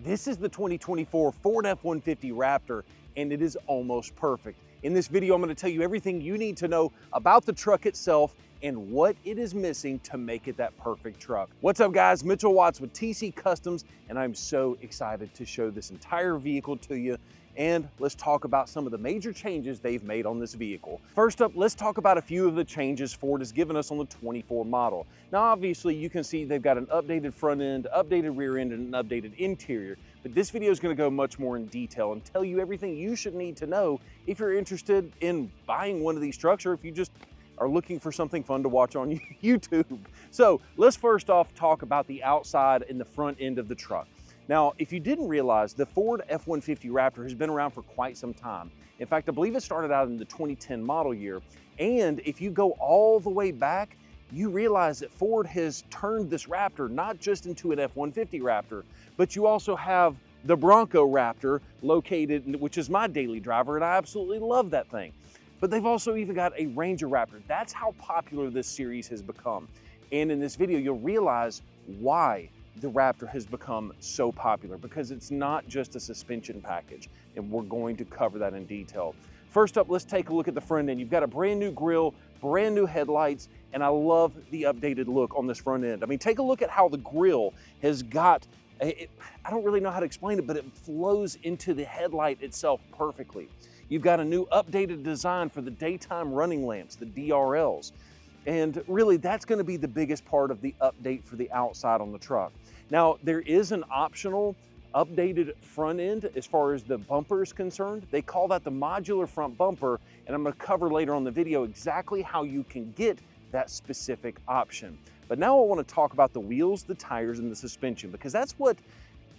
This is the 2024 Ford F-150 Raptor, and it is almost perfect. In this video, I'm going to tell you everything you need to know about the truck itself and what it is missing to make it that perfect truck. What's up, guys? Mitchell Watts with TC Customs, and I'm so excited to show this entire vehicle to you. And let's talk about some of the major changes they've made on this vehicle. First up, let's talk about a few of the changes Ford has given us on the 24 model. Now, obviously, you can see they've got an updated front end, updated rear end, and an updated interior. But this video is going to go much more in detail and tell you everything you should need to know if you're interested in buying one of these trucks, or if you just are looking for something fun to watch on YouTube. So let's first off talk about the outside and the front end of the truck. Now, if you didn't realize, the Ford F-150 Raptor has been around for quite some time. In fact, I believe it started out in the 2010 model year. And if you go all the way back, you realize that Ford has turned this Raptor not just into an F-150 Raptor, but you also have the Bronco Raptor located, which is my daily driver, and I absolutely love that thing. But they've also even got a Ranger Raptor. That's how popular this series has become. And in this video, you'll realize why the Raptor has become so popular, because it's not just a suspension package, and we're going to cover that in detail. First up, let's take a look at the front end. You've got a brand new grille, brand new headlights, and I love the updated look on this front end. I mean, take a look at how the grille has got, I don't really know how to explain it, but it flows into the headlight itself perfectly. You've got a new updated design for the daytime running lamps, the DRLs. And really, that's going to be the biggest part of the update for the outside on the truck. Now, there is an optional updated front end as far as the bumper is concerned. They call that the modular front bumper, and I'm going to cover later on the video exactly how you can get that specific option. But now I want to talk about the wheels, the tires, and the suspension, because that's what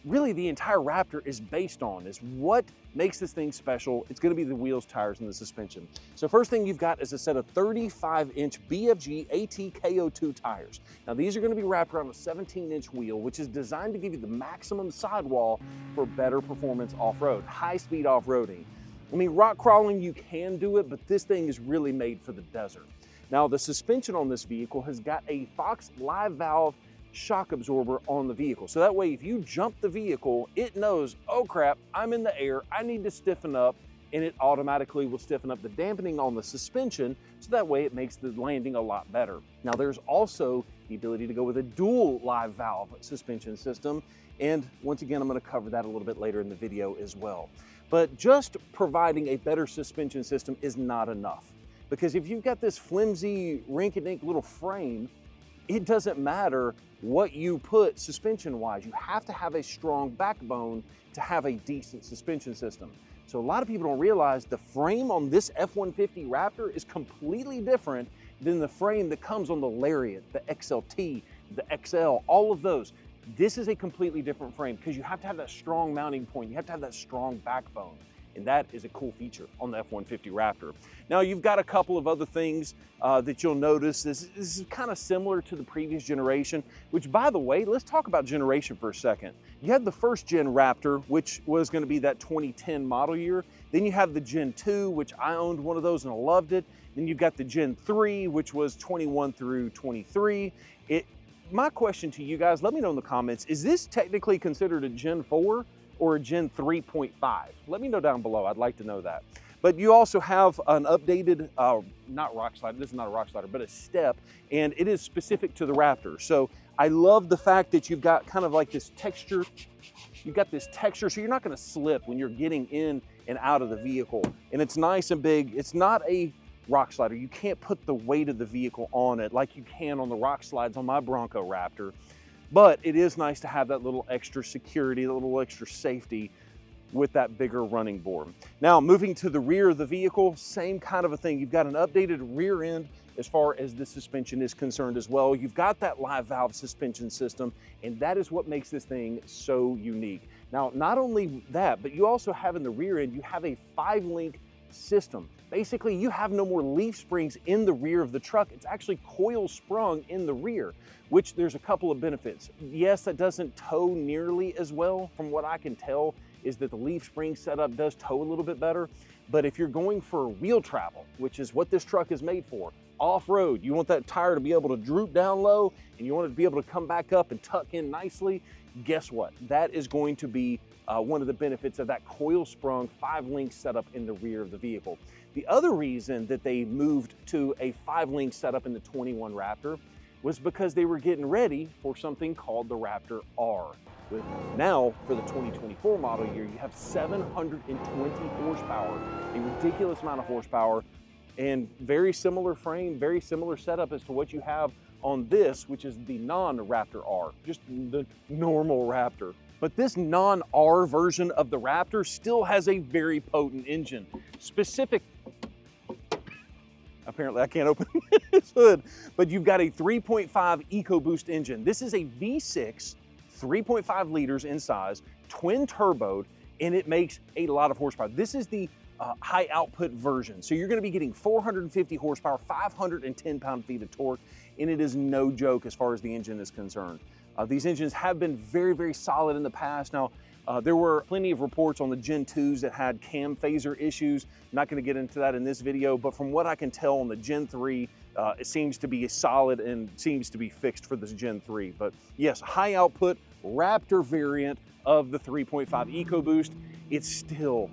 really the entire Raptor is based on, is what makes this thing special. It's going to be the wheels, tires, and the suspension. So first thing you've got is a set of 35-inch BFG ATKO2 tires. Now these are going to be wrapped around a 17-inch wheel, which is designed to give you the maximum sidewall for better performance off-road, high-speed off-roading. I mean, rock crawling, you can do it, but this thing is really made for the desert. Now the suspension on this vehicle has got a Fox live valve shock absorber on the vehicle. So that way, if you jump the vehicle, it knows, oh crap, I'm in the air, I need to stiffen up, and it automatically will stiffen up the dampening on the suspension, so that way it makes the landing a lot better. Now there's also the ability to go with a dual live valve suspension system, and once again, I'm going to cover that a little bit later in the video as well. But just providing a better suspension system is not enough, because if you've got this flimsy, rink-a-dink little frame, it doesn't matter what you put suspension-wise. You have to have a strong backbone to have a decent suspension system. So a lot of people don't realize the frame on this F-150 Raptor is completely different than the frame that comes on the Lariat, the XLT, the XL, all of those. This is a completely different frame because you have to have that strong mounting point. You have to have that strong backbone. And that is a cool feature on the F-150 Raptor. Now, you've got a couple of other things that you'll notice. This is kind of similar to the previous generation, which, by the way, let's talk about generation for a second. You had the first gen Raptor, which was going to be that 2010 model year. Then you have the Gen 2, which I owned one of those and I loved it. Then you've got the Gen 3, which was 21 through 23. My question to you guys, let me know in the comments, is this technically considered a Gen 4? Or a Gen 3.5? Let me know down below, I'd like to know that. But you also have an updated, not rock slider, this is not a rock slider, but a step, and it is specific to the Raptor. So I love the fact that you've got kind of like this texture. You've got this texture, so you're not gonna slip when you're getting in and out of the vehicle. And it's nice and big. It's not a rock slider. You can't put the weight of the vehicle on it like you can on the rock slides on my Bronco Raptor. But it is nice to have that little extra security, a little extra safety with that bigger running board. Now, moving to the rear of the vehicle, same kind of a thing. You've got an updated rear end as far as the suspension is concerned as well. You've got that live valve suspension system, and that is what makes this thing so unique. Now, not only that, but you also have in the rear end, you have a 5-link system. Basically, you have no more leaf springs in the rear of the truck. It's actually coil sprung in the rear, which there's a couple of benefits. Yes, that doesn't tow nearly as well. From what I can tell is that the leaf spring setup does tow a little bit better. But if you're going for wheel travel, which is what this truck is made for, off-road, you want that tire to be able to droop down low and you want it to be able to come back up and tuck in nicely, Guess what? That is going to be one of the benefits of that coil sprung 5-link setup in the rear of the vehicle. The other reason that they moved to a 5-link setup in the 21 Raptor was because they were getting ready for something called the Raptor R. Now, for the 2024 model year, you have 720 horsepower, a ridiculous amount of horsepower, and very similar frame, very similar setup as to what you have on this, which is the non-Raptor R, just the normal Raptor. But this non-R version of the Raptor still has a very potent engine. Apparently I can't open this hood, but you've got a 3.5 EcoBoost engine. This is a V6, 3.5 liters in size, twin turboed, and it makes a lot of horsepower. This is the high output version. So you're gonna be getting 450 horsepower, 510 pound-feet of torque, and it is no joke as far as the engine is concerned. These engines have been very, very solid in the past. Now, there were plenty of reports on the Gen 2s that had cam phaser issues. I'm not gonna get into that in this video, but from what I can tell on the Gen 3, it seems to be solid and seems to be fixed for this Gen 3. But yes, high output Raptor variant of the 3.5 EcoBoost. It's still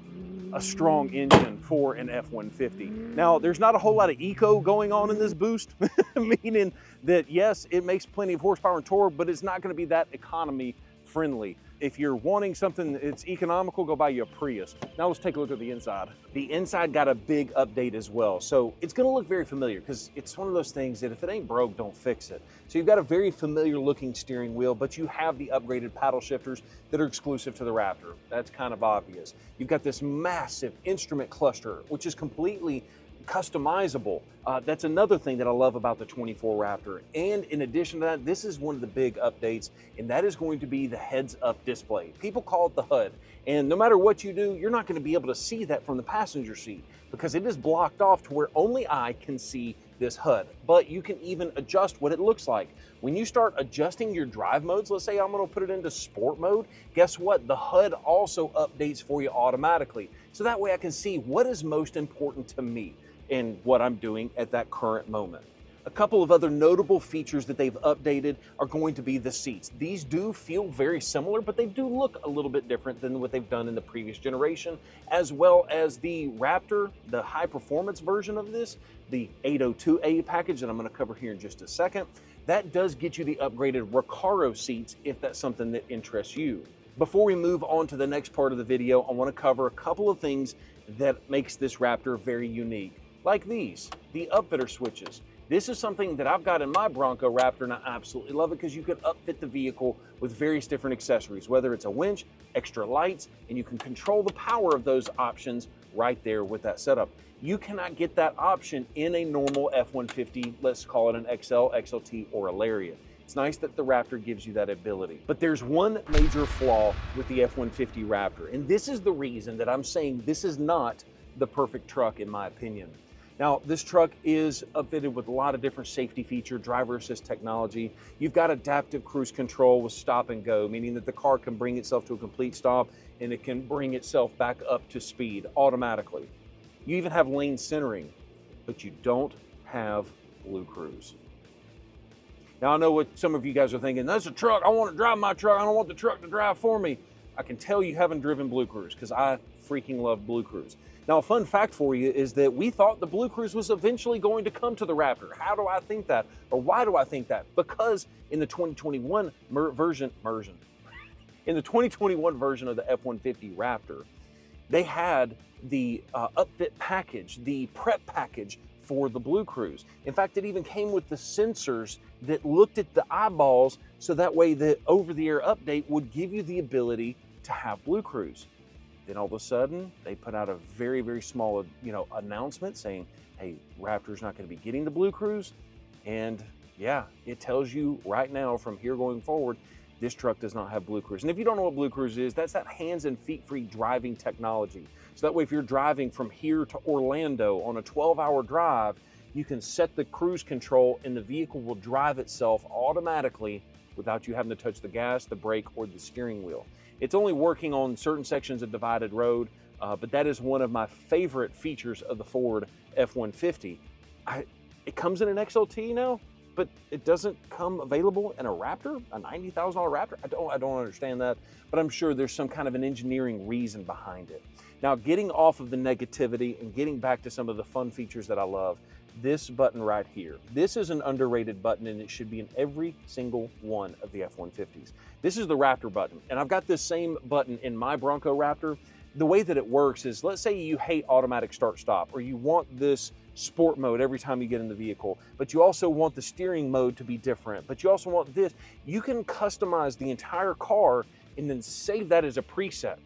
a strong engine for an F-150. Now, there's not a whole lot of eco going on in this boost, meaning that yes, it makes plenty of horsepower and torque, but it's not gonna be that economy friendly. If you're wanting something that's economical, go buy you a Prius. Now let's take a look at the inside. The inside got a big update as well. So it's gonna look very familiar because it's one of those things that if it ain't broke, don't fix it. So you've got a very familiar looking steering wheel, but you have the upgraded paddle shifters that are exclusive to the Raptor. That's kind of obvious. You've got this massive instrument cluster, which is completely customizable. That's another thing that I love about the 24 Raptor. And in addition to that, this is one of the big updates, and that is going to be the heads-up display. People call it the HUD, and no matter what you do, you're not going to be able to see that from the passenger seat because it is blocked off to where only I can see this HUD. But you can even adjust what it looks like. When you start adjusting your drive modes, let's say I'm going to put it into sport mode, guess what? The HUD also updates for you automatically. So that way I can see what is most important to me and what I'm doing at that current moment. A couple of other notable features that they've updated are going to be the seats. These do feel very similar, but they do look a little bit different than what they've done in the previous generation, as well as the Raptor, the high performance version of this, the 802A package that I'm gonna cover here in just a second. That does get you the upgraded Recaro seats if that's something that interests you. Before we move on to the next part of the video, I wanna cover a couple of things that makes this Raptor very unique. Like these, the upfitter switches. This is something that I've got in my Bronco Raptor, and I absolutely love it because you can upfit the vehicle with various different accessories, whether it's a winch, extra lights, and you can control the power of those options right there with that setup. You cannot get that option in a normal F-150, let's call it an XL, XLT, or a Lariat. It's nice that the Raptor gives you that ability. But there's one major flaw with the F-150 Raptor, and this is the reason that I'm saying this is not the perfect truck in my opinion. Now, this truck is outfitted with a lot of different safety feature, driver assist technology. You've got adaptive cruise control with stop and go, meaning that the car can bring itself to a complete stop and it can bring itself back up to speed automatically. You even have lane centering, but you don't have Blue Cruise. Now, I know what some of you guys are thinking, that's a truck, I want to drive my truck, I don't want the truck to drive for me. I can tell you haven't driven Blue Cruise because I freaking love Blue Cruise. Now, a fun fact for you is that we thought the Blue Cruise was eventually going to come to the Raptor. How do I think that? Or why do I think that? Because in the 2021 version in the 2021 version of the F-150 Raptor, they had the upfit package, the prep package for the Blue Cruise. In fact, it even came with the sensors that looked at the eyeballs so that way the over-the-air update would give you the ability to have Blue Cruise. Then all of a sudden, they put out a very, very small, announcement saying, hey, Raptor's not gonna be getting the Blue Cruise. And yeah, it tells you right now from here going forward, this truck does not have Blue Cruise. And if you don't know what Blue Cruise is, that's that hands and feet free driving technology. So that way, if you're driving from here to Orlando on a 12-hour drive, you can set the cruise control and the vehicle will drive itself automatically without you having to touch the gas, the brake, or the steering wheel. It's only working on certain sections of divided road, but that is one of my favorite features of the Ford F-150. It comes in an XLT now. but it doesn't come available in a Raptor, a $90,000 Raptor? I don't understand that, but I'm sure there's some kind of an engineering reason behind it. Now, getting off of the negativity and getting back to some of the fun features that I love, this button right here. This is an underrated button, and it should be in every single one of the F-150s. This is the Raptor button, and I've got this same button in my Bronco Raptor. The way that it works is, let's say you hate automatic start-stop, or you want this sport mode every time you get in the vehicle, but you also want the steering mode to be different, but you also want this. You can customize the entire car and then save that as a preset.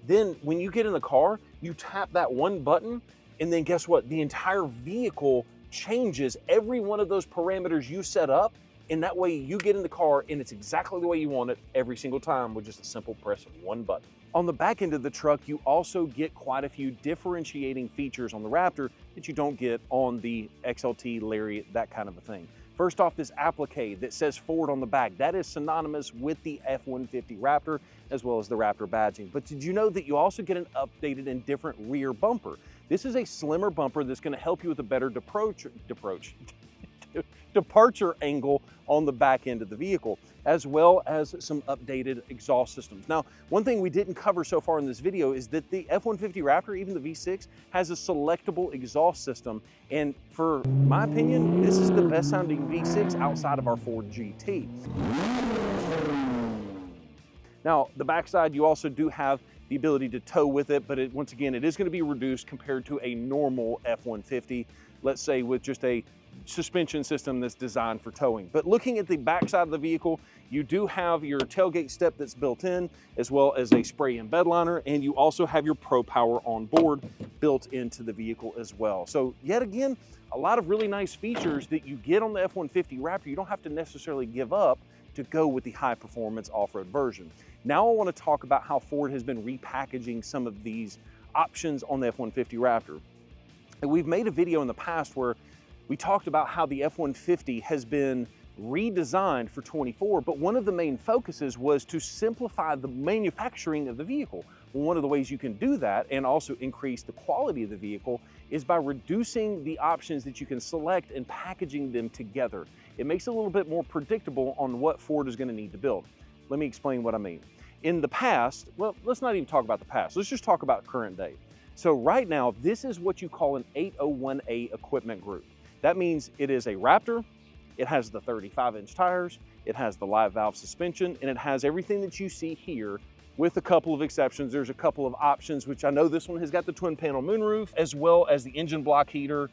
Then when you get in the car, you tap that one button, and then guess what? The entire vehicle changes every one of those parameters you set up, and that way you get in the car and it's exactly the way you want it every single time with just a simple press of one button. On the back end of the truck, you also get quite a few differentiating features on the Raptor that you don't get on the XLT, Lariat, that kind of a thing. First off, this applique that says Ford on the back, that is synonymous with the F-150 Raptor as well as the Raptor badging. But did you know that you also get an updated and different rear bumper? This is a slimmer bumper that's going to help you with a better departure angle on the back end of the vehicle, as well as some updated exhaust systems. Now, one thing we didn't cover so far in this video is that the F-150 Raptor, even the V6, has a selectable exhaust system. And for my opinion, this is the best sounding V6 outside of our Ford GT. Now, the backside, you also do have the ability to tow with it, but once again, it is going to be reduced compared to a normal F-150, let's say with just a suspension system that's designed for towing. But looking at the backside of the vehicle, you do have your tailgate step that's built in, as well as a spray-in bed liner, and you also have your Pro Power on board built into the vehicle as well. So yet again, a lot of really nice features that you get on the F-150 Raptor you don't have to necessarily give up to go with the high-performance off-road version. Now I want to talk about how Ford has been repackaging some of these options on the F-150 Raptor. And we've made a video in the past where we talked about how the F-150 has been redesigned for 24, but one of the main focuses was to simplify the manufacturing of the vehicle. Well, one of the ways you can do that and also increase the quality of the vehicle is by reducing the options that you can select and packaging them together. It makes it a little bit more predictable on what Ford is going to need to build. Let me explain what I mean. In the past, well, let's not even talk about the past. Let's just talk about current day. So right now, this is what you call an 801A equipment group. That means it is a Raptor, it has the 35-inch tires, it has the live valve suspension, and it has everything that you see here with a couple of exceptions. There's a couple of options, which I know this one has got the twin panel moonroof, as well as the engine block heater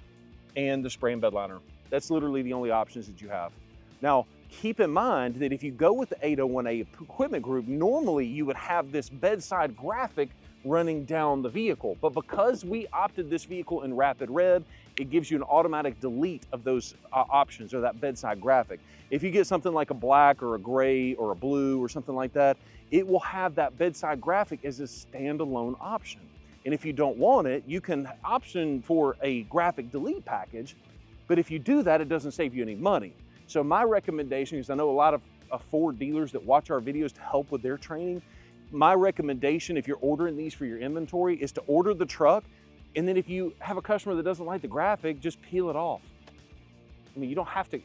and the spray and bed liner. That's literally the only options that you have. Now, keep in mind that if you go with the 801A equipment group, normally you would have this bedside graphic running down the vehicle. But because we opted this vehicle in rapid red, it gives you an automatic delete of those options or that bedside graphic. If you get something like a black or a gray or a blue or something like that, it will have that bedside graphic as a standalone option. And if you don't want it, you can option for a graphic delete package. But if you do that, it doesn't save you any money. So my recommendation is, I know a lot of Ford dealers that watch our videos to help with their training. My recommendation, if you're ordering these for your inventory, is to order the truck. And then if you have a customer that doesn't like the graphic, just peel it off. I mean, you don't have to,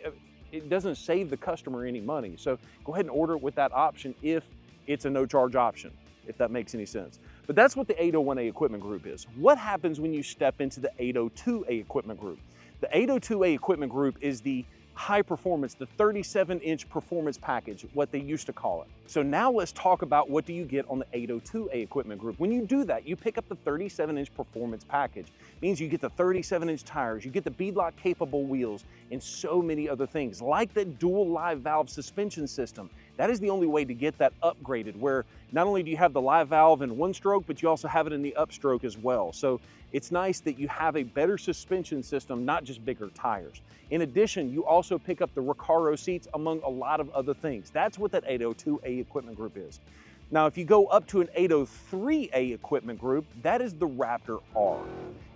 it doesn't save the customer any money. So go ahead and order it with that option if it's a no charge option, if that makes any sense. But that's what the 801A equipment group is. What happens when you step into the 802A equipment group? The 802A equipment group is the high performance, the 37-inch performance package, what they used to call it. So now let's talk about what do you get on the 802A equipment group. When you do that, you pick up the 37-inch performance package. It means you get the 37-inch tires, you get the beadlock capable wheels, and so many other things, like the dual live valve suspension system. That is the only way to get that upgraded, where not only do you have the live valve in one stroke, but you also have it in the upstroke as well. So it's nice that you have a better suspension system, not just bigger tires. In addition, you also pick up the Recaro seats, among a lot of other things. That's what that 802A equipment group is. Now, if you go up to an 803A equipment group, that is the Raptor R.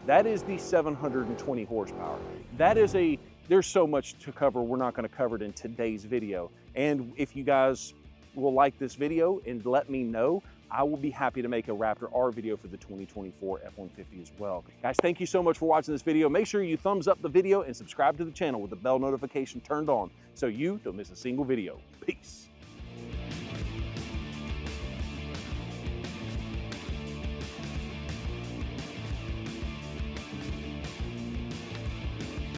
That is the 720 horsepower. That is there's so much to cover, we're not gonna cover it in today's video. And if you guys will like this video and let me know, I will be happy to make a Raptor R video for the 2024 F-150 as well. Guys, thank you so much for watching this video. Make sure you thumbs up the video and subscribe to the channel with the bell notification turned on so you don't miss a single video. Peace.